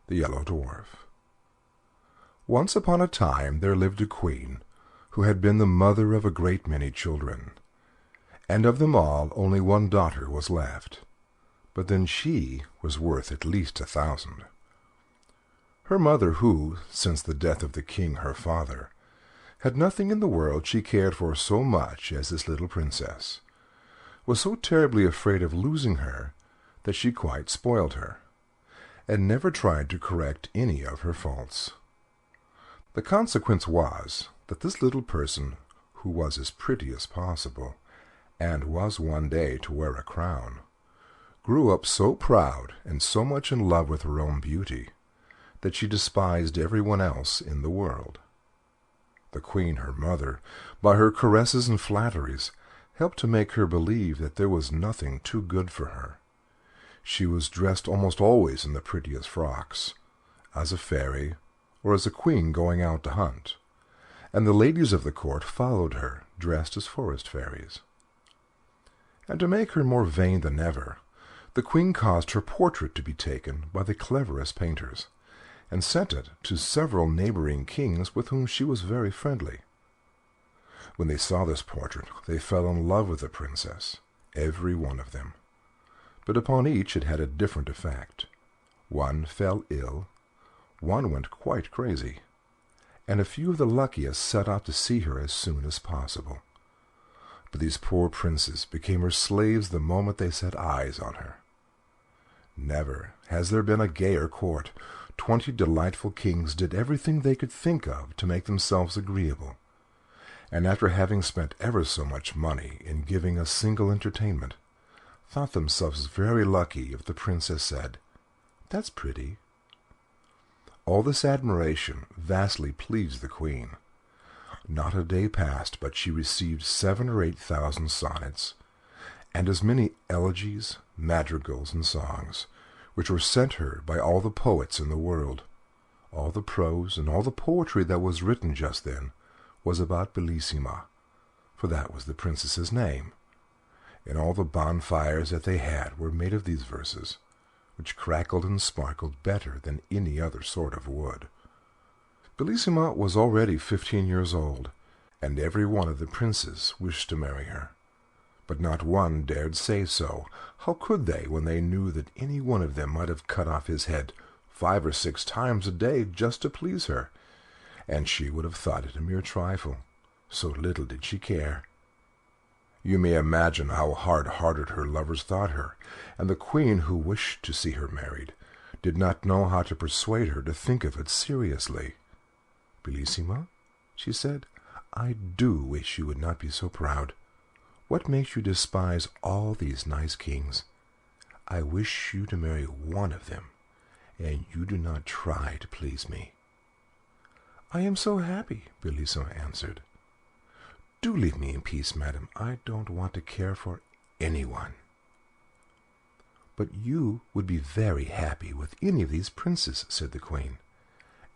the Yellow Dwarf. Once upon a time there lived a queen who had been the mother of a great many children, and of them all only one daughter was left, but then she was worth at least 1,000. Her mother, who, since the death of the king her father, had nothing in the world she cared for so much as this little princess, was so terribly afraid of losing her that she quite spoiled her, and never tried to correct any of her faults. The consequence was that this little person, who was as pretty as possible, and was one day to wear a crown, grew up so proud and so much in love with her own beauty that she despised everyone else in the world. The queen, her mother, by her caresses and flatteries, helped to make her believe that there was nothing too good for her. She was dressed almost always in the prettiest frocks, as a fairy or as a queen going out to hunt, and the ladies of the court followed her, dressed as forest fairies. And to make her more vain than ever, the queen caused her portrait to be taken by the cleverest painters, and sent it to several neighboring kings with whom she was very friendly. When they saw this portrait, they fell in love with the princess, every one of them. But upon each it had a different effect. One fell ill, one went quite crazy, and a few of the luckiest set out to see her as soon as possible. But these poor princes became her slaves the moment they set eyes on her. Never has there been a gayer court. 20 delightful kings did everything they could think of to make themselves agreeable, and after having spent ever so much money in giving a single entertainment, thought themselves very lucky if the princess said, "That's pretty." All this admiration vastly pleased the queen. Not a day passed but she received 7,000 or 8,000 sonnets, and as many elegies, madrigals, and songs, which were sent her by all the poets in the world. All the prose and all the poetry that was written just then was about Bellissima, for that was the princess's name, and all the bonfires that they had were made of these verses, which crackled and sparkled better than any other sort of wood. Bellissima was already 15 years old, and every one of the princes wished to marry her. But not one dared say so. How could they, when they knew that any one of them might have cut off his head 5 or 6 times a day just to please her, and she would have thought it a mere trifle, so little did she care. You may imagine how hard-hearted her lovers thought her, and the queen, who wished to see her married, did not know how to persuade her to think of it seriously. "Bellissima," she said, "I do wish you would not be so proud. What makes you despise all these nice kings? I wish you to marry one of them, and you do not try to please me." "I am so happy," Bellissima answered. "Do leave me in peace, madam. I don't want to care for anyone." "But you would be very happy with any of these princes," said the queen,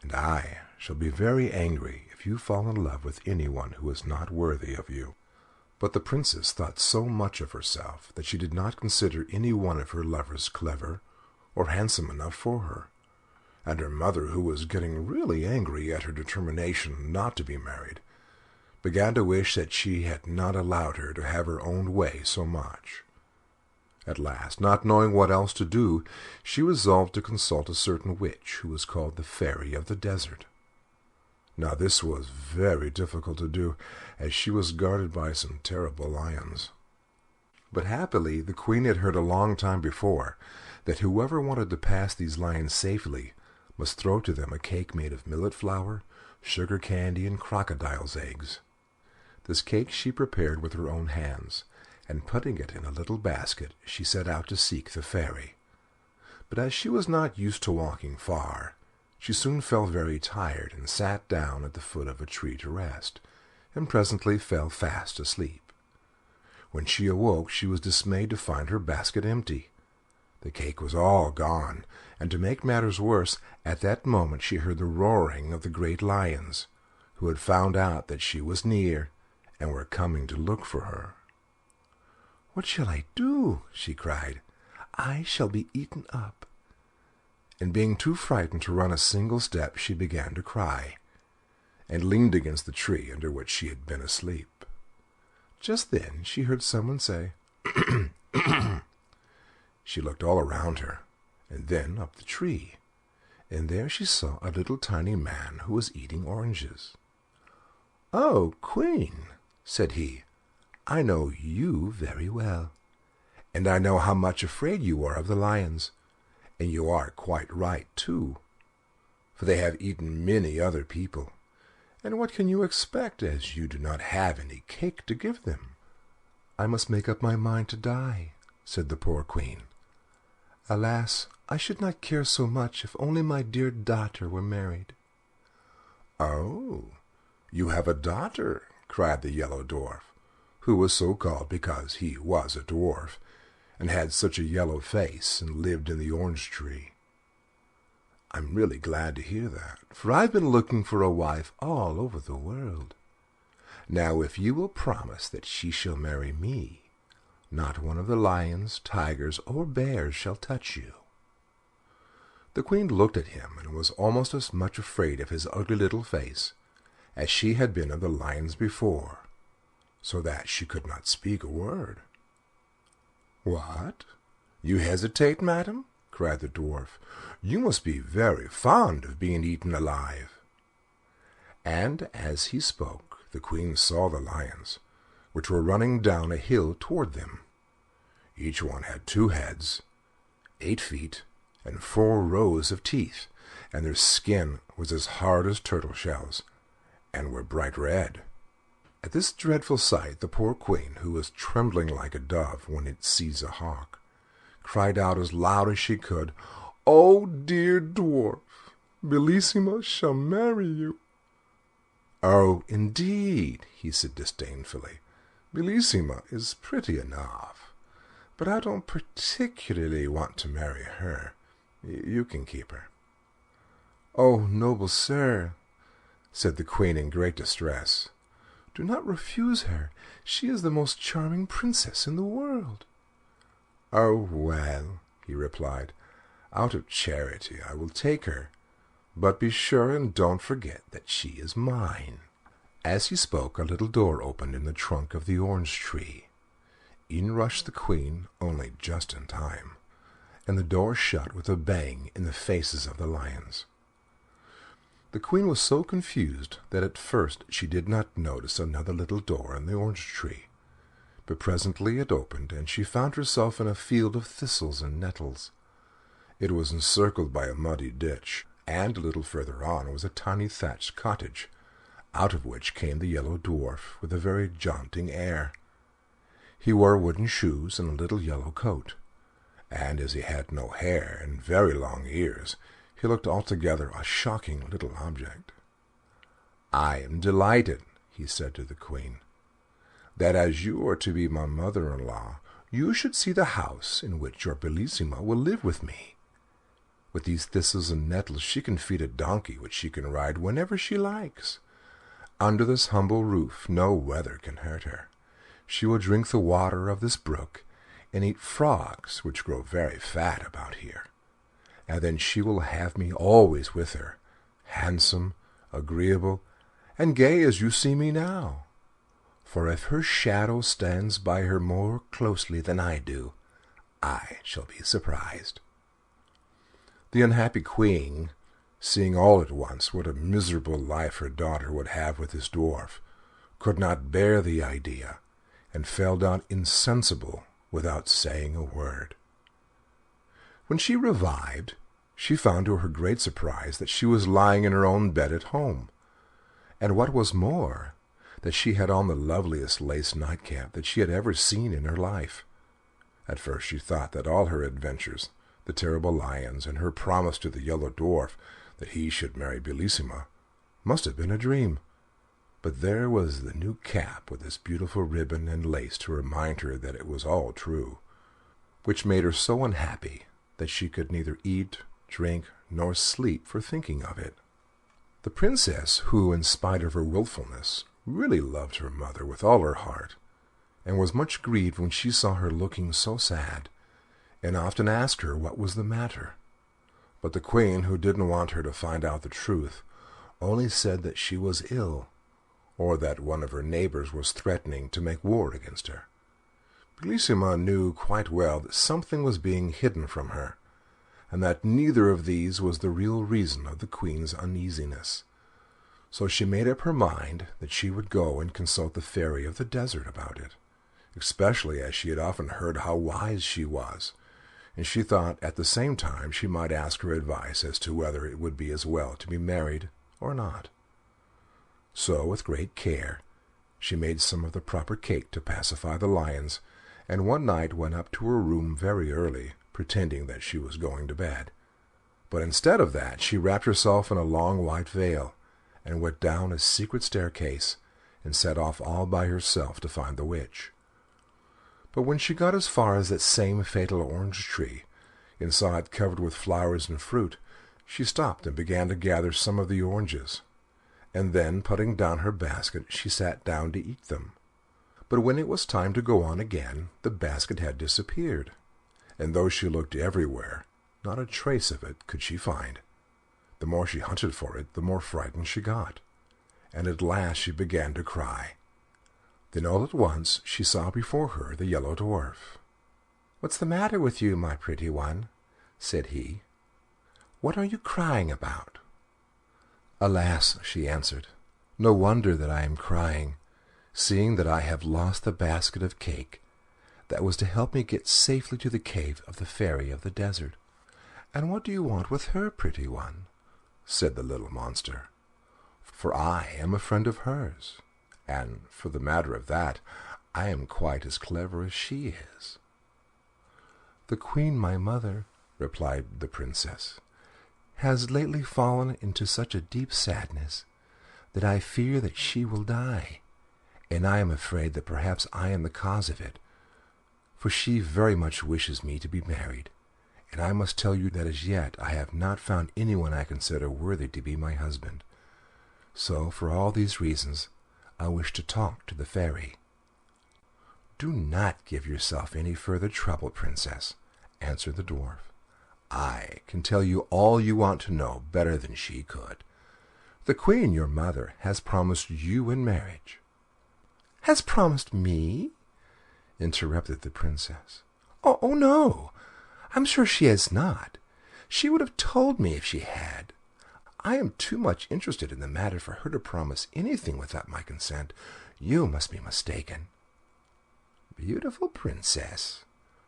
"and I shall be very angry if you fall in love with anyone who is not worthy of you." But the princess thought so much of herself that she did not consider any one of her lovers clever or handsome enough for her, and her mother, who was getting really angry at her determination not to be married, began to wish that she had not allowed her to have her own way so much. At last, not knowing what else to do, she resolved to consult a certain witch who was called the Fairy of the Desert. Now this was very difficult to do, as she was guarded by some terrible lions. But happily the queen had heard a long time before that whoever wanted to pass these lions safely must throw to them a cake made of millet flour, sugar candy, and crocodile's eggs. This cake she prepared with her own hands, and putting it in a little basket, she set out to seek the fairy. But as she was not used to walking far, she soon felt very tired and sat down at the foot of a tree to rest, and presently fell fast asleep. When she awoke, she was dismayed to find her basket empty. The cake was all gone, and to make matters worse, at that moment she heard the roaring of the great lions, who had found out that she was near, and were coming to look for her. "What shall I do?" she cried. "I shall be eaten up." and being too frightened to run a single step, she began to cry, and leaned against the tree under which she had been asleep. Just then she heard someone say, She looked all around her, and then up the tree, and there she saw a little tiny man who was eating oranges. "Oh, Queen," said he, "I know you very well, and I know how much afraid you are of the lions, and you are quite right, too, for they have eaten many other people, and what can you expect, as you do not have any cake to give them?" "I must make up my mind to die," said the poor Queen. "Alas, I should not care so much if only my dear daughter were married." "Oh, you have a daughter," cried the Yellow Dwarf, who was so called because he was a dwarf, and had such a yellow face, and lived in the orange tree. "I'm really glad to hear that, for I've been looking for a wife all over the world. Now, if you will promise that she shall marry me, not one of the lions, tigers, or bears shall touch you." The Queen looked at him, and was almost as much afraid of his ugly little face as she had been of the lions before, so that she could not speak a word. "What? You hesitate, madam?" cried the dwarf. "You must be very fond of being eaten alive." And as he spoke, the Queen saw the lions, which were running down a hill toward them. Each one had 2 heads, 8 feet, and 4 rows of teeth, and their skin was as hard as turtle shells, and were bright red. At this dreadful sight, the poor Queen, who was trembling like a dove when it sees a hawk, cried out as loud as she could, "Oh, dear dwarf, Bellissima shall marry you." "Oh, indeed," he said disdainfully. "Bellissima is pretty enough, but I don't particularly want to marry her. You can keep her." "Oh, noble sir," said the Queen in great distress, "do not refuse her. She is the most charming princess in the world." "Oh, well," he replied, "out of charity I will take her, but be sure and don't forget that she is mine." As he spoke, a little door opened in the trunk of the orange tree. In rushed the Queen, only just in time, and the door shut with a bang in the faces of the lions. The Queen was so confused that at first she did not notice another little door in the orange tree, but presently it opened, and she found herself in a field of thistles and nettles. It was encircled by a muddy ditch, and a little further on was a tiny thatched cottage, out of which came the Yellow Dwarf with a very jaunting air. He wore wooden shoes and a little yellow coat, and as he had no hair and very long ears, he looked altogether a shocking little object. "I am delighted," he said to the Queen, "that as you are to be my mother-in-law, you should see the house in which your Bellissima will live with me. With these thistles and nettles she can feed a donkey which she can ride whenever she likes. Under this humble roof no weather can hurt her. She will drink the water of this brook, and eat frogs which grow very fat about here. And then she will have me always with her, handsome, agreeable, and gay as you see me now. For if her shadow stands by her more closely than I do, I shall be surprised." The unhappy Queen, seeing all at once what a miserable life her daughter would have with this dwarf, could not bear the idea, and fell down insensible without saying a word. When she revived, she found to her great surprise that she was lying in her own bed at home, and what was more, that she had on the loveliest lace nightcap that she had ever seen in her life. At first she thought that all her adventures, the terrible lions, and her promise to the Yellow Dwarf that he should marry Bellissima, must have been a dream. But there was the new cap with its beautiful ribbon and lace to remind her that it was all true, which made her so unhappy that she could neither eat, drink, nor sleep for thinking of it. The princess, who, in spite of her wilfulness, really loved her mother with all her heart, and was much grieved when she saw her looking so sad, and often asked her what was the matter. But the queen, who didn't want her to find out the truth, only said that she was ill, or that one of her neighbors was threatening to make war against her. Bellissima knew quite well that something was being hidden from her, and that neither of these was the real reason of the queen's uneasiness. So she made up her mind that she would go and consult the fairy of the desert about it, especially as she had often heard how wise she was, and she thought at the same time she might ask her advice as to whether it would be as well to be married or not. So, with great care, she made some of the proper cake to pacify the lions, and one night went up to her room very early, pretending that she was going to bed. But instead of that, she wrapped herself in a long white veil, and went down a secret staircase, and set off all by herself to find the witch. But when she got as far as that same fatal orange tree, and saw it covered with flowers and fruit, she stopped and began to gather some of the oranges, and then, putting down her basket, she sat down to eat them. But when it was time to go on again, the basket had disappeared, and though she looked everywhere, not a trace of it could she find. The more she hunted for it, the more frightened she got, and at last she began to cry. Then all at once she saw before her the Yellow Dwarf. "What's the matter with you, my pretty one?" said he. "What are you crying about?" "Alas," she answered, "no wonder that I am crying, seeing that I have lost the basket of cake that was to help me get safely to the cave of the fairy of the desert." "And what do you want with her, pretty one?" said the little monster. "For I am a friend of hers, and, for the matter of that, I am quite as clever as she is." "The queen, my mother," replied the princess, "has lately fallen into such a deep sadness that I fear that she will die, and I am afraid that perhaps I am the cause of it, for she very much wishes me to be married, and I must tell you that as yet I have not found anyone I consider worthy to be my husband. So, for all these reasons, I wish to talk to the fairy." "Do not give yourself any further trouble, princess," answered the dwarf. "I can tell you all you want to know better than she could. The queen, your mother, has promised you in marriage." "Has promised me?" interrupted the princess. Oh, no, I'm sure she has not. She would have told me if she had. I am too much interested in the matter for her to promise anything without my consent. You must be mistaken." "Beautiful princess,"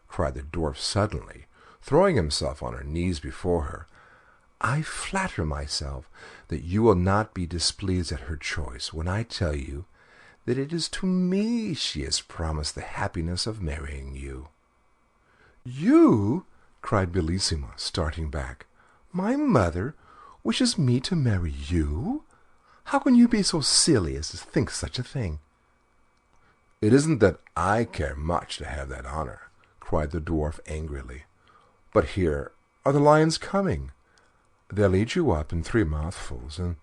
cried the dwarf suddenly, throwing himself on her knees before her, "I flatter myself that you will not be displeased at her choice when I tell you that it is to me she has promised the happiness of marrying you." "You?" cried Bellissima, starting back. "My mother wishes me to marry you? How can you be so silly as to think such a thing?" "It isn't that I care much to have that honor," cried the dwarf angrily. "But here are the lions coming. They'll eat you up in 3 mouthfuls, and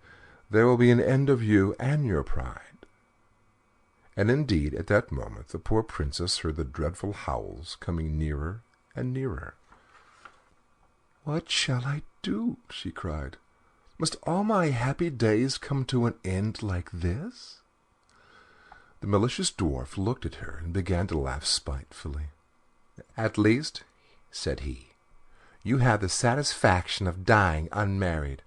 there will be an end of you and your pride." And indeed, at that moment, the poor princess heard the dreadful howls coming nearer and nearer. "What shall I do?" she cried. "Must all my happy days come to an end like this?" The malicious dwarf looked at her and began to laugh spitefully. "At least," said he, "you have the satisfaction of dying unmarried.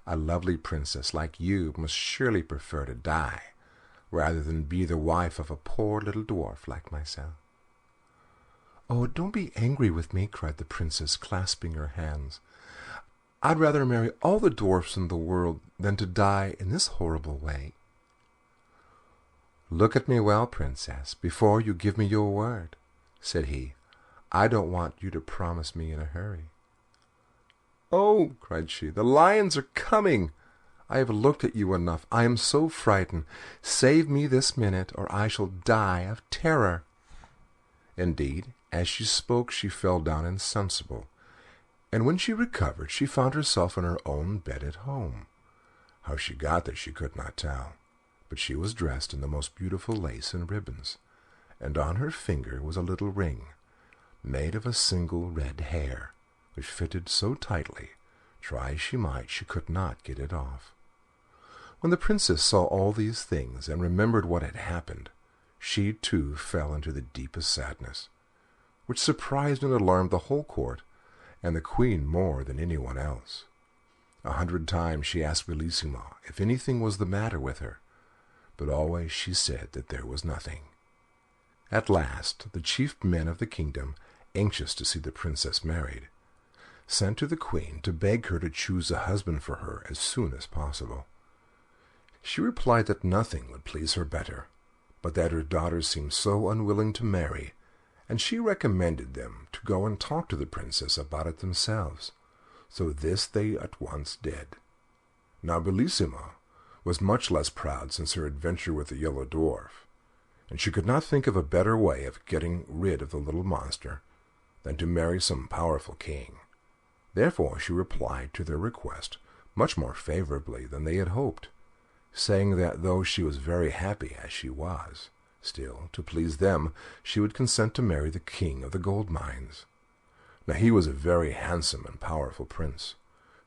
A lovely princess like you must surely prefer to die rather than be the wife of a poor little dwarf like myself." "Oh, don't be angry with me," cried the princess, clasping her hands. "I'd rather marry all the dwarfs in the world than to die in this horrible way." "Look at me well, princess, before you give me your word," said he. "I don't want you to promise me in a hurry." "Oh," cried she, "the lions are coming! I have looked at you enough. I am so frightened. Save me this minute, or I shall die of terror." Indeed, as she spoke, she fell down insensible, and when she recovered, she found herself in her own bed at home. How she got there she could not tell, but she was dressed in the most beautiful lace and ribbons, and on her finger was a little ring, made of a single red hair, which fitted so tightly Try as she might, she could not get it off. When the princess saw all these things and remembered what had happened, she too fell into the deepest sadness, which surprised and alarmed the whole court, and the queen more than anyone else. 100 times she asked Bellissima if anything was the matter with her, but always she said that there was nothing. At last the chief men of the kingdom, anxious to see the princess married, sent to the queen to beg her to choose a husband for her as soon as possible. She replied that nothing would please her better, but that her daughters seemed so unwilling to marry, and she recommended them to go and talk to the princess about it themselves. So this they at once did. Now Bellissima was much less proud since her adventure with the Yellow Dwarf, and she could not think of a better way of getting rid of the little monster than to marry some powerful king. Therefore she replied to their request much more favorably than they had hoped, saying that though she was very happy as she was, still, to please them, she would consent to marry the king of the gold mines. Now he was a very handsome and powerful prince,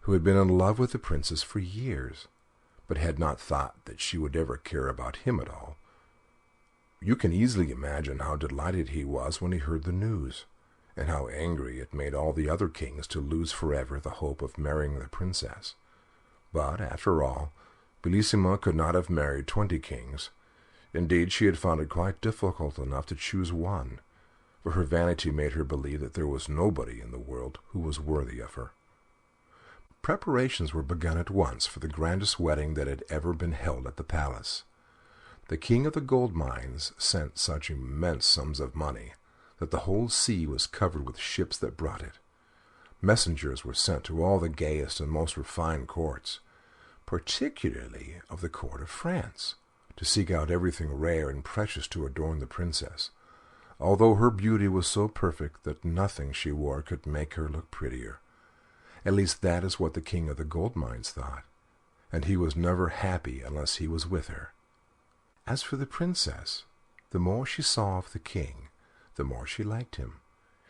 who had been in love with the princess for years, but had not thought that she would ever care about him at all. You can easily imagine how delighted he was when he heard the news, and how angry it made all the other kings to lose forever the hope of marrying the princess. But, after all, Bellissima could not have married 20 kings. Indeed, she had found it quite difficult enough to choose one, for her vanity made her believe that there was nobody in the world who was worthy of her. Preparations were begun at once for the grandest wedding that had ever been held at the palace. The king of the gold mines sent such immense sums of money that the whole sea was covered with ships that brought it. Messengers were sent to all the gayest and most refined courts, particularly of the court of France, to seek out everything rare and precious to adorn the princess, although her beauty was so perfect that nothing she wore could make her look prettier. At least that is what the king of the gold mines thought, and he was never happy unless he was with her. As for the princess, the more she saw of the king, the more she liked him.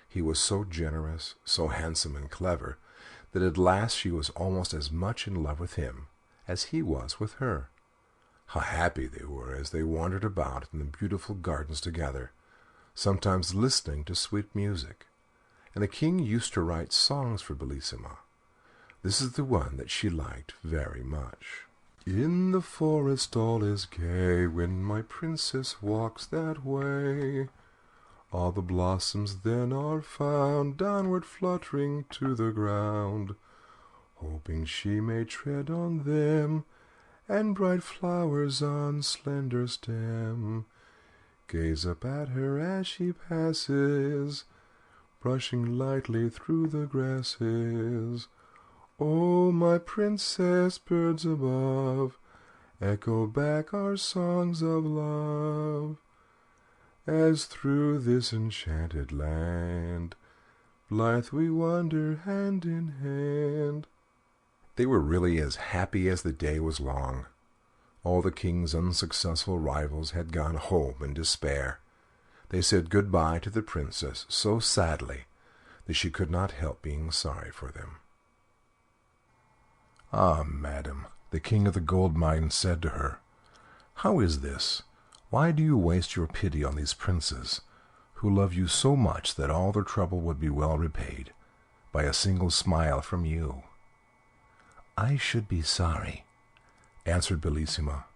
He was so generous, so handsome and clever, that at last she was almost as much in love with him as he was with her. How happy they were as they wandered about in the beautiful gardens together, sometimes listening to sweet music, and the king used to write songs for Bellissima. This is the one that she liked very much. In the forest all is gay when my princess walks that way. All the blossoms then are found downward fluttering to the ground, hoping she may tread on them, and bright flowers on slender stem gaze up at her as she passes, brushing lightly through the grasses. Oh, my princess, birds above echo back our songs of love, as through this enchanted land blithe we wander hand in hand. They were really as happy as the day was long. All the king's unsuccessful rivals had gone home in despair. They said good-bye to the princess so sadly that she could not help being sorry for them. "Ah, madam," the king of the gold mines said to her, "how is this? Why do you waste your pity on these princes, who love you so much that all their trouble would be well repaid by a single smile from you?" "I should be sorry," answered Bellissima,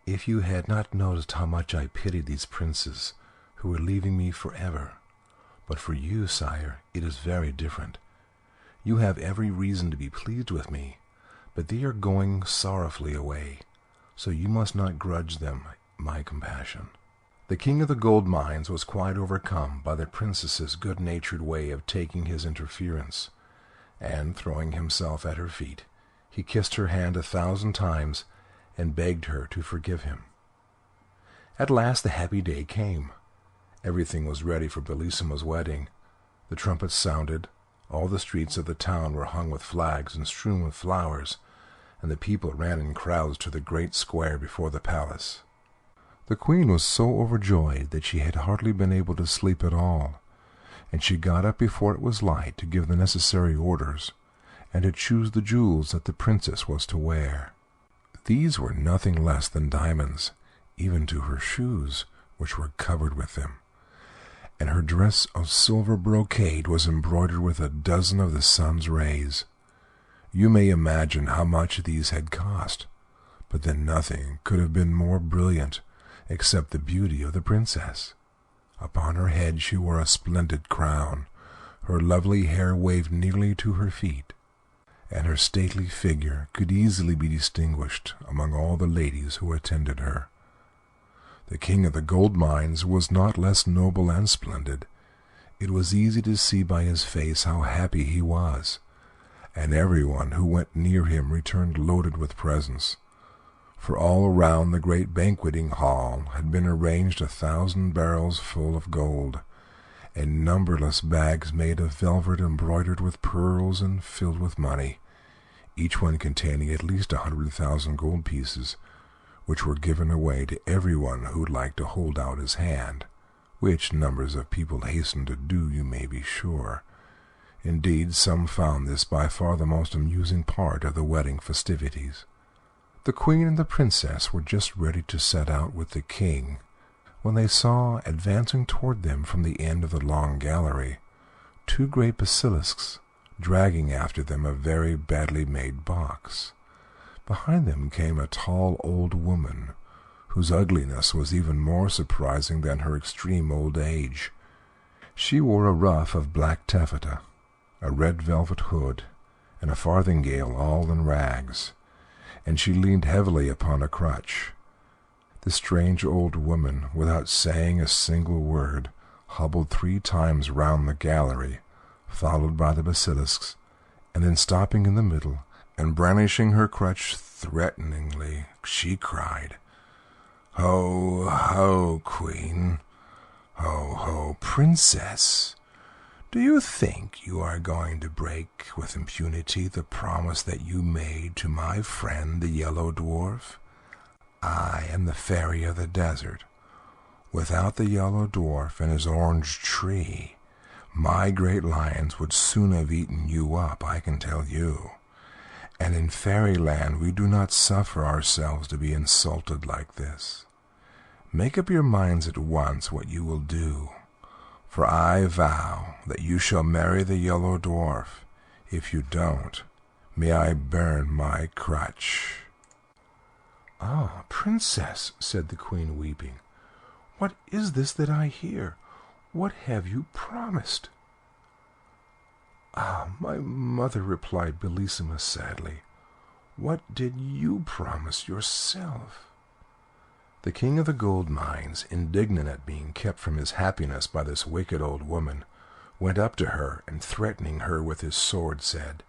"if you had not noticed how much I pitied these princes who are leaving me forever. But for you, sire, it is very different. You have every reason to be pleased with me, but they are going sorrowfully away, so you must not grudge them my compassion." The king of the gold mines was quite overcome by the princess's good-natured way of taking his interference, and, throwing himself at her feet, he kissed her hand 1,000 times and begged her to forgive him. At last the happy day came. Everything was ready for Bellissima's wedding. The trumpets sounded, all the streets of the town were hung with flags and strewn with flowers, and the people ran in crowds to the great square before the palace. The queen was so overjoyed that she had hardly been able to sleep at all, and she got up before it was light to give the necessary orders, and to choose the jewels that the princess was to wear. These were nothing less than diamonds, even to her shoes, which were covered with them, and her dress of silver brocade was embroidered with a dozen of the sun's rays. You may imagine how much these had cost, but then nothing could have been more brilliant except the beauty of the princess. Upon her head she wore a splendid crown, her lovely hair waved nearly to her feet, and her stately figure could easily be distinguished among all the ladies who attended her. The king of the gold mines was not less noble and splendid. It was easy to see by his face how happy he was, and everyone who went near him returned loaded with presents, for all around the great banqueting hall had been arranged 1,000 barrels full of gold, and numberless bags made of velvet embroidered with pearls and filled with money, each one containing at least 100,000 gold pieces, which were given away to everyone who liked to hold out his hand, which numbers of people hastened to do, you may be sure. Indeed, some found this by far the most amusing part of the wedding festivities. The queen and the princess were just ready to set out with the king, when they saw, advancing toward them from the end of the long gallery, 2 great basilisks, dragging after them a very badly made box. Behind them came a tall old woman, whose ugliness was even more surprising than her extreme old age. She wore a ruff of black taffeta, a red velvet hood, and a farthingale all in rags, and she leaned heavily upon a crutch. The strange old woman, without saying a single word, hobbled 3 times round the gallery, followed by the basilisks, and then stopping in the middle, and brandishing her crutch threateningly, she cried, "Ho, ho, queen! Ho, ho, princess! Do you think you are going to break with impunity the promise that you made to my friend the Yellow Dwarf? I am the fairy of the desert. Without the Yellow Dwarf and his orange tree, my great lions would soon have eaten you up, I can tell you. And in fairyland we do not suffer ourselves to be insulted like this. Make up your minds at once what you will do, for I vow that you shall marry the Yellow Dwarf. If you don't, may I burn my crutch." "Ah, princess," said the queen, weeping, "what is this that I hear? What have you promised?" "Ah, my mother," replied Bellissima sadly, "what did you promise yourself?" The king of the gold mines, indignant at being kept from his happiness by this wicked old woman, went up to her, and threatening her with his sword, said,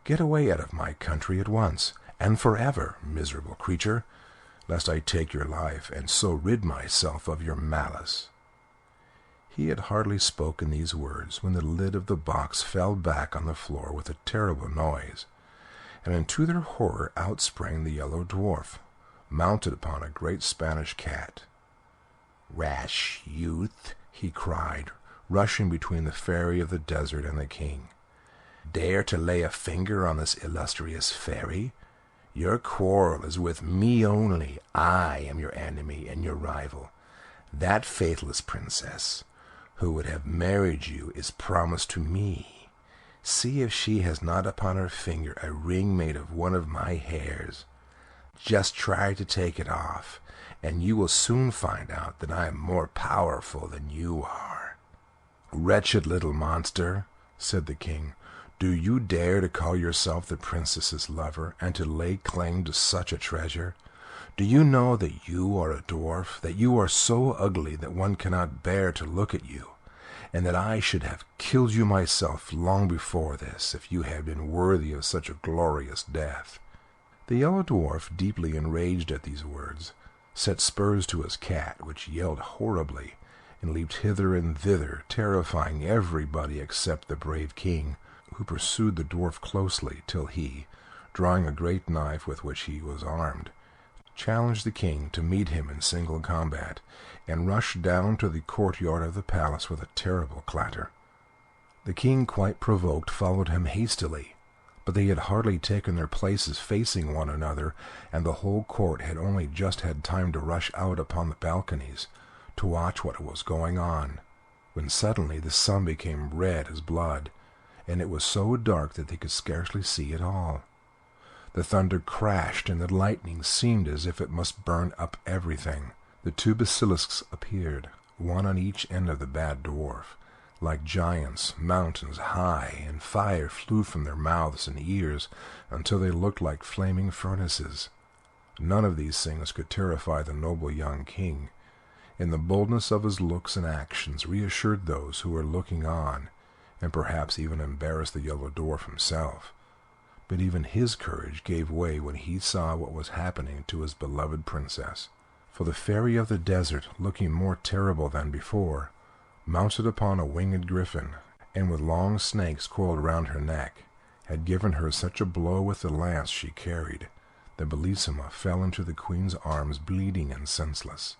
"Get away out of my country at once, and forever, miserable creature, lest I take your life, and so rid myself of your malice." He had hardly spoken these words when the lid of the box fell back on the floor with a terrible noise, and into their horror out sprang the Yellow Dwarf, mounted upon a great Spanish cat. "Rash youth!" he cried, rushing between the fairy of the desert and the king. "Dare to lay a finger on this illustrious fairy? Your quarrel is with me only. I am your enemy and your rival. That faithless princess who would have married you is promised to me. See if she has not upon her finger a ring made of one of my hairs. Just try to take it off, and you will soon find out that I am more powerful than you are." "Wretched little monster," said the king, "do you dare to call yourself the princess's lover, and to lay claim to such a treasure? Do you know that you are a dwarf, that you are so ugly that one cannot bear to look at you, and that I should have killed you myself long before this, if you had been worthy of such a glorious death?" The Yellow Dwarf, deeply enraged at these words, set spurs to his cat, which yelled horribly, and leaped hither and thither, terrifying everybody except the brave king, who pursued the dwarf closely till he, drawing a great knife with which he was armed, challenged the king to meet him in single combat, and rushed down to the courtyard of the palace with a terrible clatter. The king, quite provoked, followed him hastily, but they had hardly taken their places facing one another, and the whole court had only just had time to rush out upon the balconies to watch what was going on, when suddenly the sun became red as blood, and it was so dark that they could scarcely see at all. The thunder crashed, and the lightning seemed as if it must burn up everything. The two basilisks appeared, one on each end of the bad dwarf, like giants, mountains high, and fire flew from their mouths and ears until they looked like flaming furnaces. None of these things could terrify the noble young king, and the boldness of his looks and actions reassured those who were looking on, and perhaps even embarrassed the Yellow Dwarf himself. But even his courage gave way when he saw what was happening to his beloved princess. For the fairy of the desert, looking more terrible than before, mounted upon a winged griffin, and with long snakes coiled round her neck, had given her such a blow with the lance she carried that Bellissima fell into the queen's arms bleeding and senseless.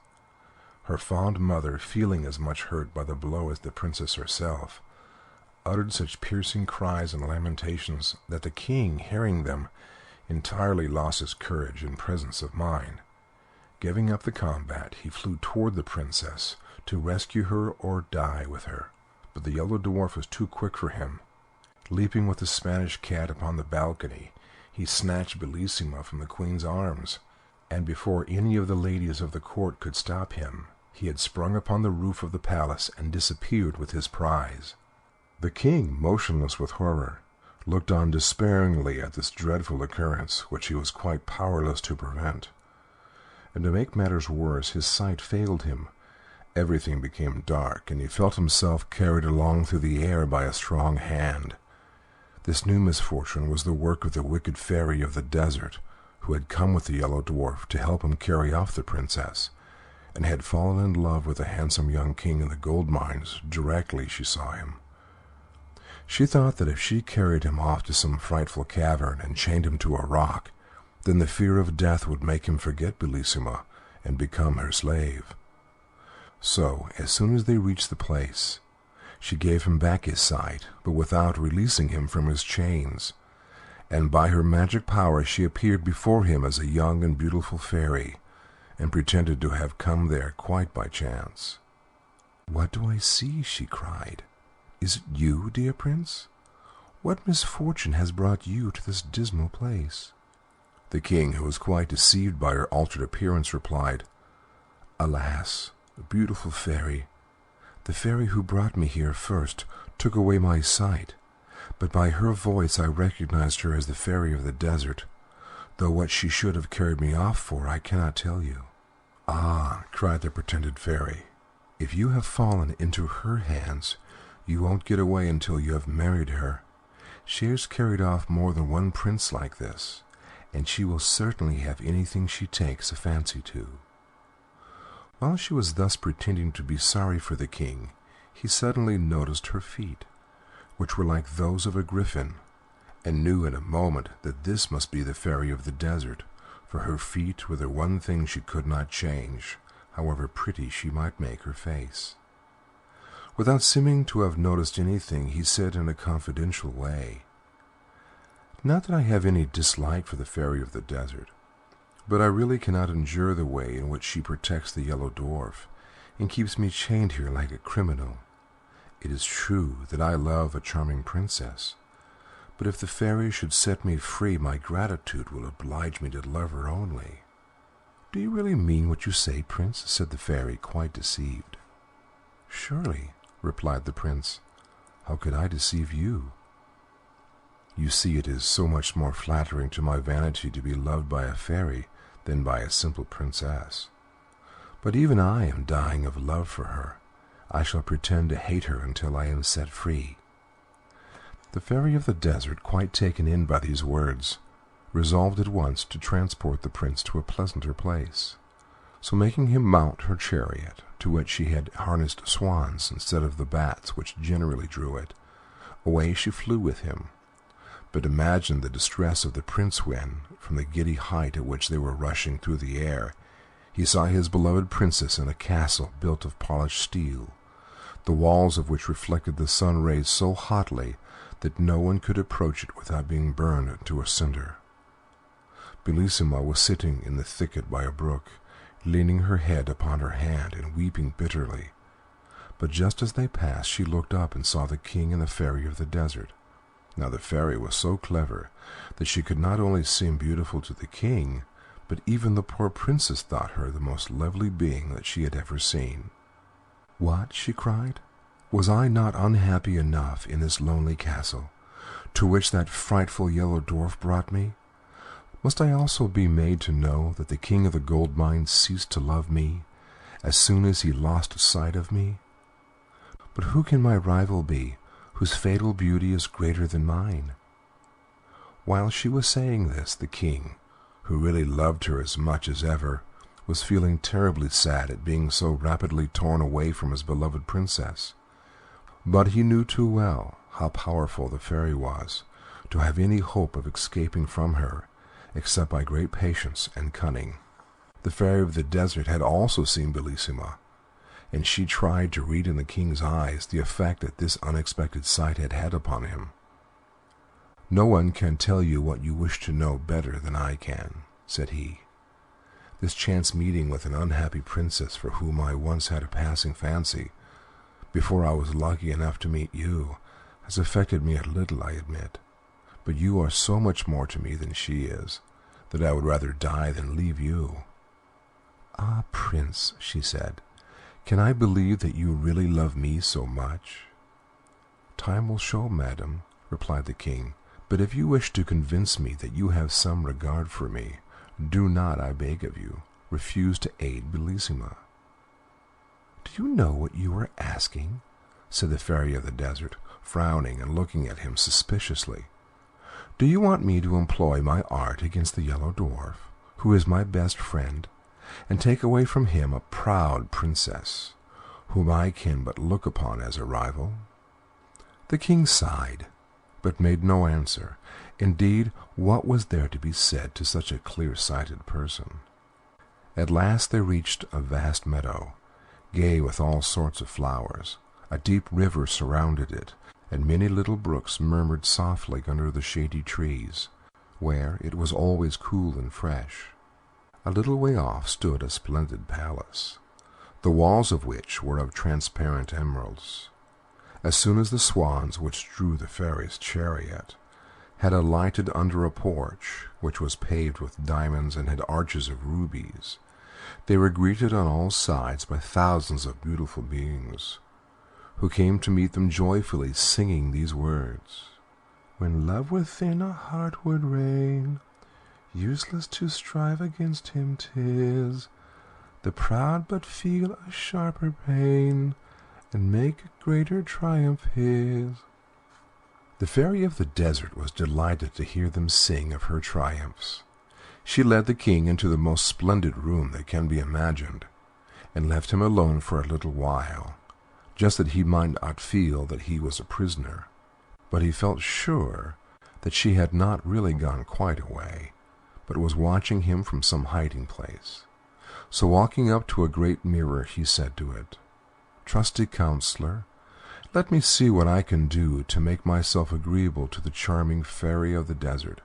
Her fond mother, feeling as much hurt by the blow as the princess herself, uttered such piercing cries and lamentations that the king, hearing them, entirely lost his courage and presence of mind. Giving up the combat, he flew toward the princess to rescue her or die with her, but the Yellow Dwarf was too quick for him. Leaping with the Spanish cat upon the balcony, he snatched Bellissima from the queen's arms, and before any of the ladies of the court could stop him, he had sprung upon the roof of the palace and disappeared with his prize. The king, motionless with horror, looked on despairingly at this dreadful occurrence, which he was quite powerless to prevent. And to make matters worse, his sight failed him. Everything became dark, and he felt himself carried along through the air by a strong hand. This new misfortune was the work of the wicked fairy of the desert, who had come with the Yellow Dwarf to help him carry off the princess, and had fallen in love with the handsome young king in the gold mines directly she saw him. She thought that if she carried him off to some frightful cavern and chained him to a rock, then the fear of death would make him forget Bellissima and become her slave. So, as soon as they reached the place, she gave him back his sight, but without releasing him from his chains, and by her magic power she appeared before him as a young and beautiful fairy, and pretended to have come there quite by chance. "What do I see?" she cried. "Is it you, dear prince? What misfortune has brought you to this dismal place?" The king, who was quite deceived by her altered appearance, replied, "Alas, beautiful fairy, the fairy who brought me here first took away my sight, but by her voice I recognized her as the fairy of the desert, though what she should have carried me off for I cannot tell you." "Ah," cried the pretended fairy, "if you have fallen into her hands, you won't get away until you have married her. She has carried off more than one prince like this, and she will certainly have anything she takes a fancy to." While she was thus pretending to be sorry for the king, he suddenly noticed her feet, which were like those of a griffin, and knew in a moment that this must be the fairy of the desert, for her feet were the one thing she could not change, however pretty she might make her face. Without seeming to have noticed anything, he said in a confidential way, "Not that I have any dislike for the fairy of the desert, but I really cannot endure the way in which she protects the Yellow Dwarf, and keeps me chained here like a criminal. It is true that I love a charming princess, but if the fairy should set me free, my gratitude will oblige me to love her only." "Do you really mean what you say, prince?" said the fairy, quite deceived. "Surely," replied the prince. "How could I deceive you? You see, it is so much more flattering to my vanity to be loved by a fairy than by a simple princess. But even I am dying of love for her. I shall pretend to hate her until I am set free." The fairy of the desert, quite taken in by these words, resolved at once to transport the prince to a pleasanter place. So making him mount her chariot, to which she had harnessed swans instead of the bats which generally drew it, away she flew with him. But imagine the distress of the prince when, from the giddy height at which they were rushing through the air, he saw his beloved princess in a castle built of polished steel, the walls of which reflected the sun rays so hotly that no one could approach it without being burned to a cinder. Bellissima was sitting in the thicket by a brook, leaning her head upon her hand and weeping bitterly. But just as they passed, she looked up and saw the king and the fairy of the desert. Now the fairy was so clever that she could not only seem beautiful to the king, but even the poor princess thought her the most lovely being that she had ever seen. "What?" she cried. "Was I not unhappy enough in this lonely castle, to which that frightful yellow dwarf brought me? Must I also be made to know that the king of the gold mines ceased to love me as soon as he lost sight of me? But who can my rival be, whose fatal beauty is greater than mine?" While she was saying this, the king, who really loved her as much as ever, was feeling terribly sad at being so rapidly torn away from his beloved princess. But he knew too well how powerful the fairy was to have any hope of escaping from her except by great patience and cunning. The fairy of the desert had also seen Bellissima, and she tried to read in the king's eyes the effect that this unexpected sight had had upon him. "No one can tell you what you wish to know better than I can," said he. "This chance meeting with an unhappy princess for whom I once had a passing fancy, before I was lucky enough to meet you, has affected me a little, I admit. But you are so much more to me than she is, that I would rather die than leave you." "Ah, Prince," she said, "can I believe that you really love me so much?" "Time will show, madam," replied the king. "But if you wish to convince me that you have some regard for me, do not, I beg of you, refuse to aid Bellissima." "Do you know what you are asking?" said the fairy of the desert, frowning and looking at him suspiciously. "Do you want me to employ my art against the Yellow Dwarf, who is my best friend, and take away from him a proud princess, whom I can but look upon as a rival?" The king sighed, but made no answer. Indeed, what was there to be said to such a clear-sighted person? At last they reached a vast meadow, gay with all sorts of flowers. A deep river surrounded it, and many little brooks murmured softly under the shady trees, where it was always cool and fresh. A little way off stood a splendid palace, the walls of which were of transparent emeralds. As soon as the swans which drew the fairy's chariot had alighted under a porch which was paved with diamonds and had arches of rubies, they were greeted on all sides by thousands of beautiful beings, who came to meet them joyfully, singing these words: "When love within a heart would reign, useless to strive against him 'tis. The proud but feel a sharper pain, and make a greater triumph his." The fairy of the desert was delighted to hear them sing of her triumphs. She led the king into the most splendid room that can be imagined, and left him alone for a little while, just that he might not feel that he was a prisoner. But he felt sure that she had not really gone quite away, but was watching him from some hiding place. So walking up to a great mirror, he said to it, "Trusty counselor, let me see what I can do to make myself agreeable to the charming fairy of the desert,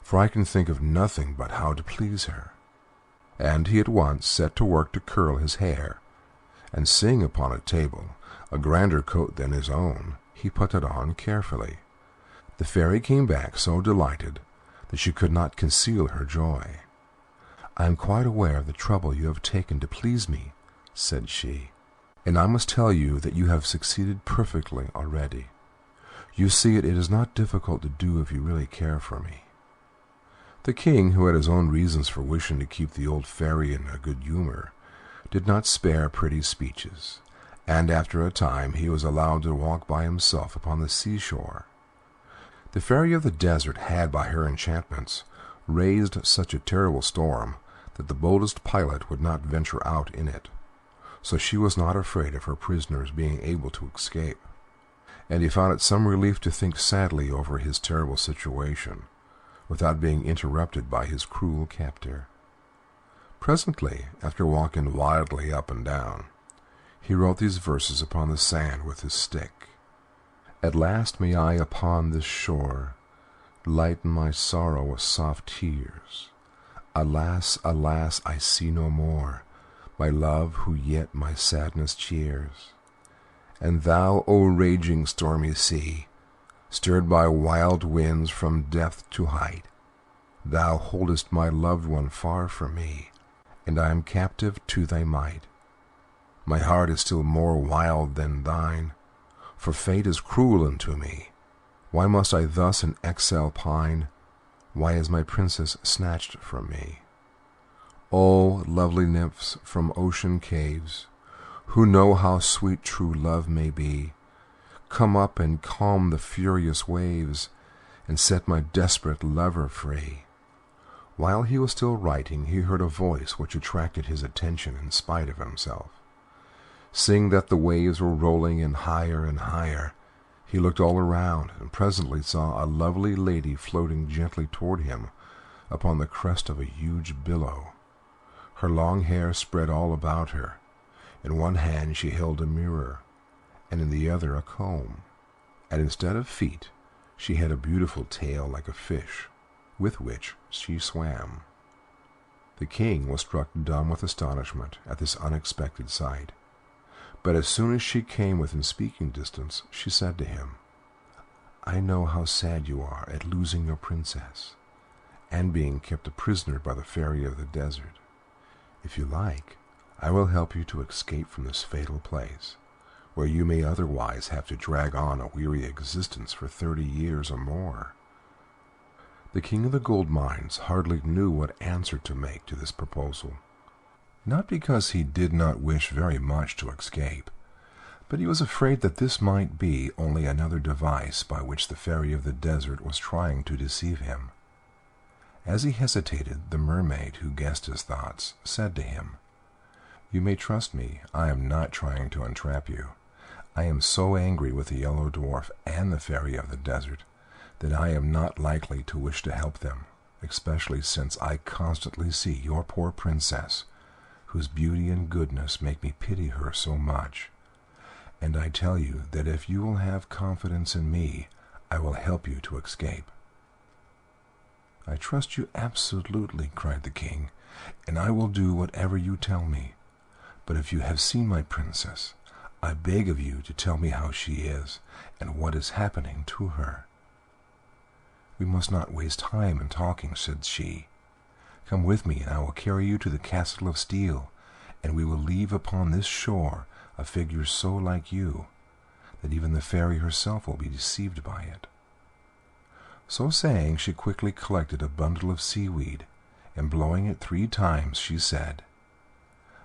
for I can think of nothing but how to please her." And he at once set to work to curl his hair, and seeing upon a table a grander coat than his own, he put it on carefully. The fairy came back so delighted that she could not conceal her joy. "I am quite aware of the trouble you have taken to please me," said she, "and I must tell you that you have succeeded perfectly already. You see, it is not difficult to do if you really care for me." The king, who had his own reasons for wishing to keep the old fairy in a good humor, did not spare pretty speeches, and after a time he was allowed to walk by himself upon the seashore. The fairy of the desert had, by her enchantments, raised such a terrible storm that the boldest pilot would not venture out in it, so she was not afraid of her prisoners being able to escape, and he found it some relief to think sadly over his terrible situation, without being interrupted by his cruel captor. Presently, after walking wildly up and down, he wrote these verses upon the sand with his stick: At last may I upon this shore lighten my sorrow with soft tears. Alas, alas, I see no more my love who yet my sadness cheers. And thou, O raging stormy sea, stirred by wild winds from depth to height, thou holdest my loved one far from me, and I am captive to thy might. My heart is still more wild than thine, for fate is cruel unto me. Why must I thus in exile pine? Why is my princess snatched from me? O lovely nymphs from ocean caves, who know how sweet true love may be, come up and calm the furious waves, and set my desperate lover free. While he was still writing, he heard a voice which attracted his attention in spite of himself. Seeing that the waves were rolling in higher and higher, he looked all around, and presently saw a lovely lady floating gently toward him upon the crest of a huge billow. Her long hair spread all about her. In one hand she held a mirror, and in the other a comb, and instead of feet she had a beautiful tail like a fish, with which she swam. The king was struck dumb with astonishment at this unexpected sight, but as soon as she came within speaking distance, she said to him, "I know how sad you are at losing your princess, and being kept a prisoner by the fairy of the desert. If you like, I will help you to escape from this fatal place, where you may otherwise have to drag on a weary existence for 30 years or more." The king of the gold mines hardly knew what answer to make to this proposal, not because he did not wish very much to escape, but he was afraid that this might be only another device by which the fairy of the desert was trying to deceive him. As he hesitated, the mermaid, who guessed his thoughts, said to him, "You may trust me, I am not trying to entrap you. I am so angry with the Yellow Dwarf and the fairy of the desert that I am not likely to wish to help them, especially since I constantly see your poor princess, whose beauty and goodness make me pity her so much. And I tell you that if you will have confidence in me, I will help you to escape." "I trust you absolutely," cried the king, "and I will do whatever you tell me. But if you have seen my princess, I beg of you to tell me how she is, and what is happening to her." "We must not waste time in talking," said she. "Come with me, and I will carry you to the castle of steel, and we will leave upon this shore a figure so like you that even the fairy herself will be deceived by it." So saying, she quickly collected a bundle of seaweed, and blowing it 3 times, she said,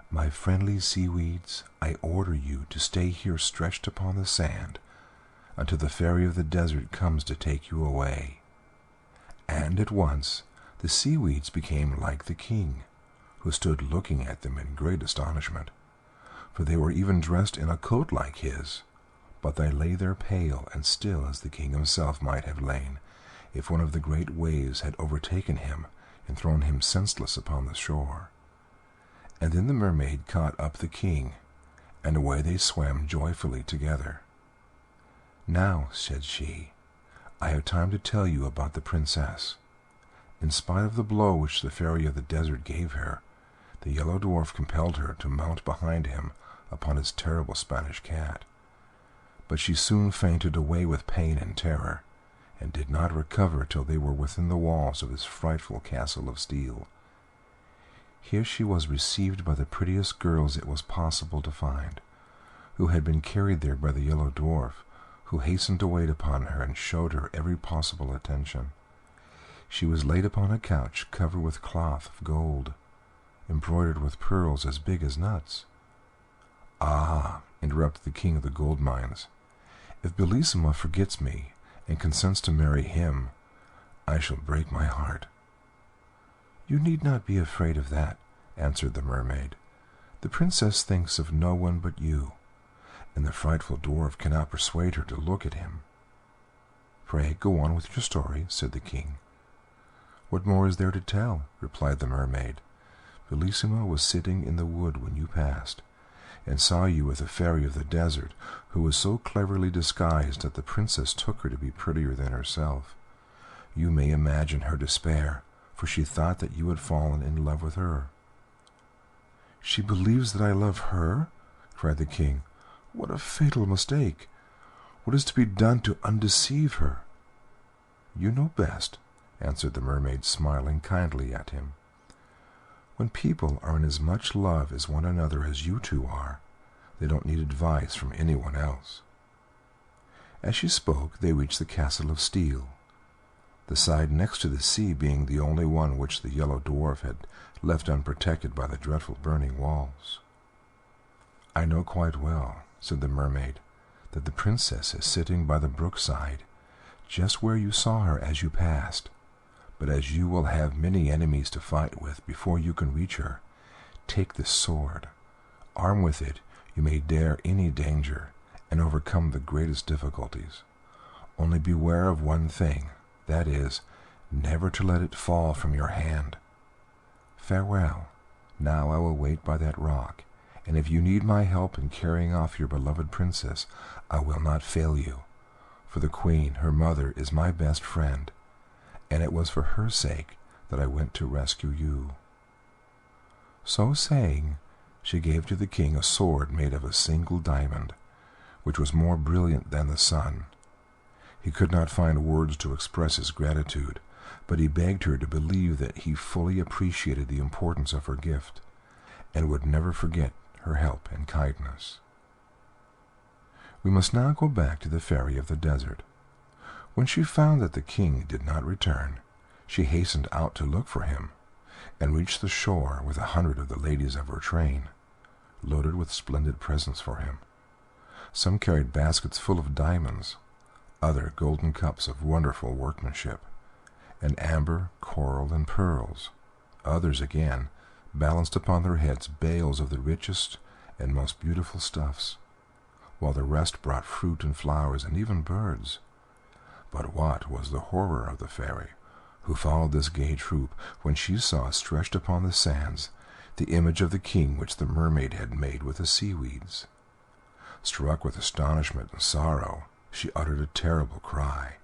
"My friendly seaweeds, I order you to stay here stretched upon the sand until the fairy of the desert comes to take you away." And at once the seaweeds became like the king, who stood looking at them in great astonishment, for they were even dressed in a coat like his, but they lay there pale and still as the king himself might have lain if one of the great waves had overtaken him and thrown him senseless upon the shore. And then the mermaid caught up the king, and away they swam joyfully together. "Now," said she, "I have time to tell you about the princess. In spite of the blow which the fairy of the desert gave her, the Yellow Dwarf compelled her to mount behind him upon his terrible Spanish cat. But she soon fainted away with pain and terror, and did not recover till they were within the walls of his frightful castle of steel. Here she was received by the prettiest girls it was possible to find, who had been carried there by the Yellow Dwarf, who hastened to wait upon her and showed her every possible attention. She was laid upon a couch covered with cloth of gold, embroidered with pearls as big as nuts." "Ah," interrupted the king of the gold mines, "if Bellissima forgets me and consents to marry him, I shall break my heart." "You need not be afraid of that," answered the mermaid. "The princess thinks of no one but you, and the frightful dwarf cannot persuade her to look at him." "Pray go on with your story," said the king. "What more is there to tell?" replied the mermaid. "Bellissima was sitting in the wood when you passed, and saw you with a fairy of the desert, who was so cleverly disguised that the princess took her to be prettier than herself. You may imagine her despair, for she thought that you had fallen in love with her." "She believes that I love her?" cried the king. "What a fatal mistake! What is to be done to undeceive her?" "You know best," answered the mermaid, smiling kindly at him. "When people are in as much love as one another as you two are, they don't need advice from anyone else." As she spoke, they reached the castle of steel, the side next to the sea being the only one which the Yellow Dwarf had left unprotected by the dreadful burning walls. "I know quite well," said the mermaid, "that the princess is sitting by the brookside, just where you saw her as you passed. But as you will have many enemies to fight with before you can reach her, take this sword. Armed with it, you may dare any danger and overcome the greatest difficulties. Only beware of one thing, that is, never to let it fall from your hand. Farewell. Now I will wait by that rock, and if you need my help in carrying off your beloved princess, I will not fail you, for the queen, her mother, is my best friend, and it was for her sake that I went to rescue you." So saying, she gave to the king a sword made of a single diamond, which was more brilliant than the sun. He could not find words to express his gratitude, but he begged her to believe that he fully appreciated the importance of her gift, and would never forget her help and kindness. We must now go back to the fairy of the desert. When she found that the king did not return, she hastened out to look for him, and reached the shore with 100 of the ladies of her train, loaded with splendid presents for him. Some carried baskets full of diamonds, other golden cups of wonderful workmanship, and amber, coral, and pearls. Others, again, balanced upon their heads bales of the richest and most beautiful stuffs, while the rest brought fruit and flowers and even birds. But what was the horror of the fairy, who followed this gay troop, when she saw stretched upon the sands the image of the king which the mermaid had made with the seaweeds. Struck with astonishment and sorrow, she uttered a terrible cry,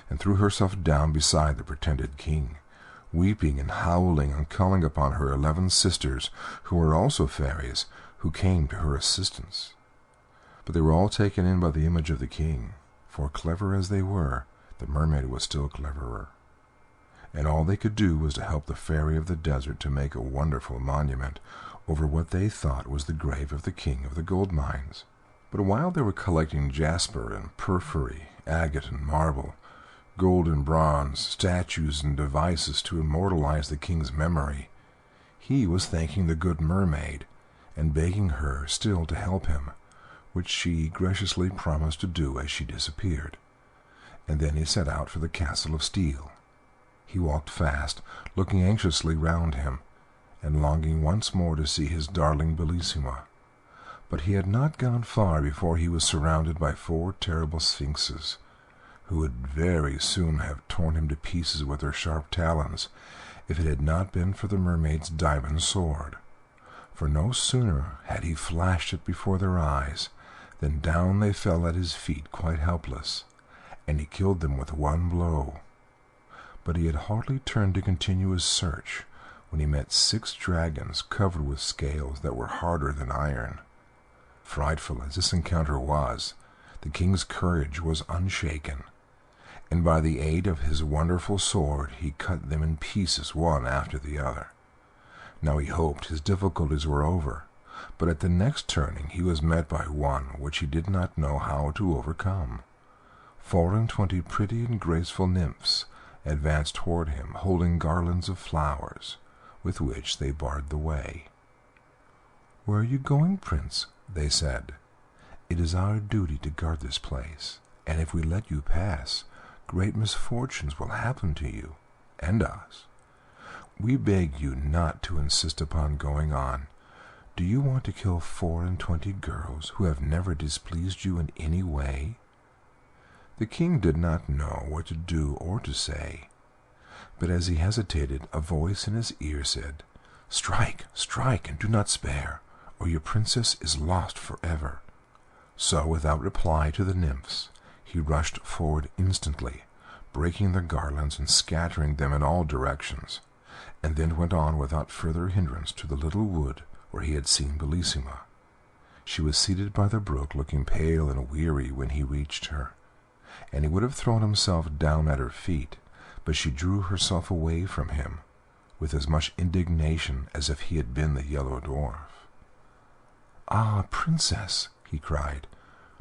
and threw herself down beside the pretended king, weeping and howling and calling upon her 11 sisters, who were also fairies, who came to her assistance. But they were all taken in by the image of the king, for clever as they were, the mermaid was still cleverer, and all they could do was to help the fairy of the desert to make a wonderful monument over what they thought was the grave of the king of the gold mines. But while they were collecting jasper and porphyry, agate and marble, gold and bronze, statues and devices to immortalize the king's memory, he was thanking the good mermaid and begging her still to help him, which she graciously promised to do as she disappeared. And then he set out for the castle of steel. He walked fast, looking anxiously round him, and longing once more to see his darling Bellissima. But he had not gone far before he was surrounded by 4 terrible sphinxes, who would very soon have torn him to pieces with their sharp talons, if it had not been for the mermaid's diamond sword. For no sooner had he flashed it before their eyes, than down they fell at his feet quite helpless, and he killed them with one blow. But he had hardly turned to continue his search, when he met 6 dragons covered with scales that were harder than iron. Frightful as this encounter was, the king's courage was unshaken, and by the aid of his wonderful sword he cut them in pieces one after the other. Now he hoped his difficulties were over, but at the next turning he was met by one which he did not know how to overcome. 24 pretty and graceful nymphs advanced toward him, holding garlands of flowers, with which they barred the way. "Where are you going, Prince?" they said. "It is our duty to guard this place, and if we let you pass, great misfortunes will happen to you and us. We beg you not to insist upon going on. Do you want to kill 24 girls who have never displeased you in any way?" The king did not know what to do or to say, but as he hesitated, a voice in his ear said, "Strike, strike, and do not spare. or your princess is lost forever." So, without reply to the nymphs, he rushed forward instantly, breaking their garlands and scattering them in all directions, and then went on without further hindrance to the little wood where he had seen Bellissima. She was seated by the brook, looking pale and weary when he reached her, and he would have thrown himself down at her feet, but she drew herself away from him with as much indignation as if he had been the Yellow Dwarf. "Ah, Princess," he cried,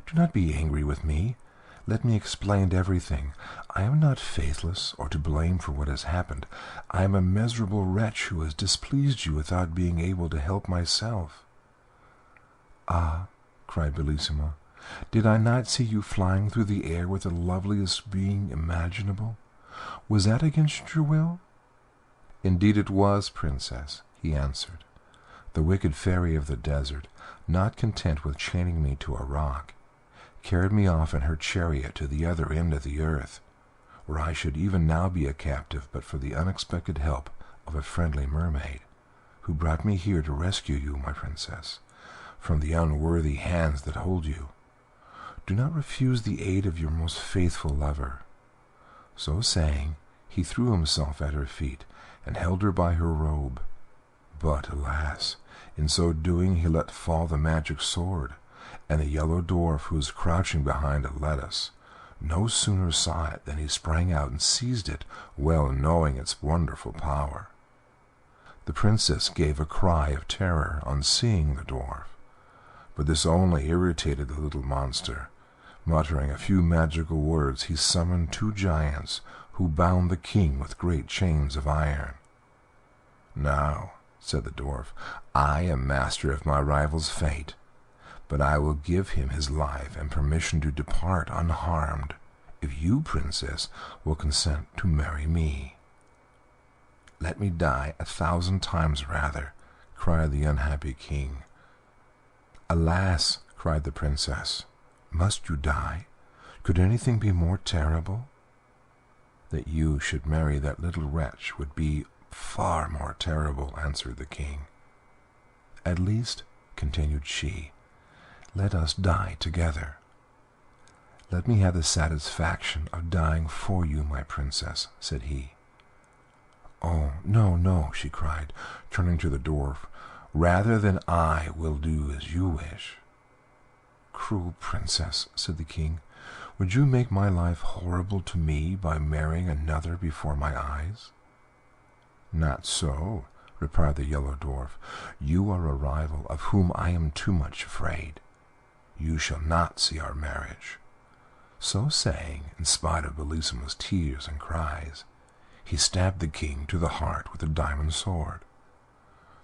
"do not be angry with me. Let me explain everything. I am not faithless or to blame for what has happened. I am a miserable wretch who has displeased you without being able to help myself." "Ah," cried Bellissima, "did I not see you flying through the air with the loveliest being imaginable? Was that against your will?" "Indeed it was, Princess," he answered. "The wicked fairy of the desert, not content with chaining me to a rock, carried me off in her chariot to the other end of the earth, where I should even now be a captive but for the unexpected help of a friendly mermaid, who brought me here to rescue you, my princess, from the unworthy hands that hold you. Do not refuse the aid of your most faithful lover." So saying, he threw himself at her feet and held her by her robe. But, alas, in so doing he let fall the magic sword, and the Yellow Dwarf, who was crouching behind a lettuce, no sooner saw it than he sprang out and seized it, well knowing its wonderful power. The princess gave a cry of terror on seeing the dwarf, but this only irritated the little monster. Muttering a few magical words, he summoned 2 giants who bound the king with great chains of iron. "Now," said the dwarf, "I am master of my rival's fate, but I will give him his life and permission to depart unharmed if you, princess, will consent to marry me." "Let me die 1,000 times rather," cried the unhappy king. "Alas!" cried the princess, "must you die? Could anything be more terrible?" "That you should marry that little wretch would be far more terrible," answered the king. "At least," continued she, "let us die together." "Let me have the satisfaction of dying for you, my princess," said he. "Oh, no, no," she cried, turning to the dwarf. "Rather than I will do as you wish." "Cruel princess," said the king, "would you make my life horrible to me by marrying another before my eyes?" "Not so," replied the Yellow Dwarf. "You are a rival of whom I am too much afraid. You shall not see our marriage." So saying, in spite of Bellissima's tears and cries, he stabbed the king to the heart with a diamond sword.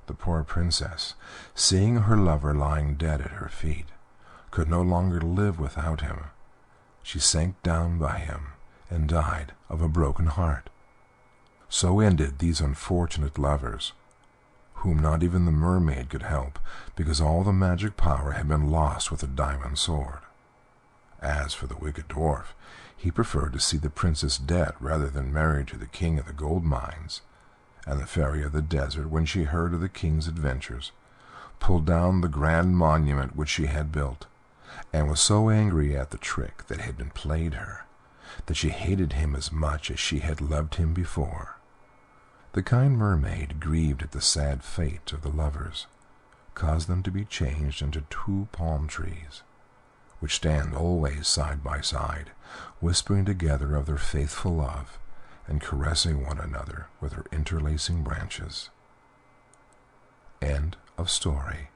The poor princess, seeing her lover lying dead at her feet, could no longer live without him. She sank down by him and died of a broken heart. So ended these unfortunate lovers, whom not even the mermaid could help, because all the magic power had been lost with the diamond sword. As for the wicked dwarf, he preferred to see the princess dead rather than married to the king of the gold mines, and the fairy of the desert, when she heard of the king's adventures, pulled down the grand monument which she had built, and was so angry at the trick that had been played her, that she hated him as much as she had loved him before. The kind mermaid, grieved at the sad fate of the lovers, caused them to be changed into 2 palm trees, which stand always side by side, whispering together of their faithful love, and caressing one another with their interlacing branches. End of story.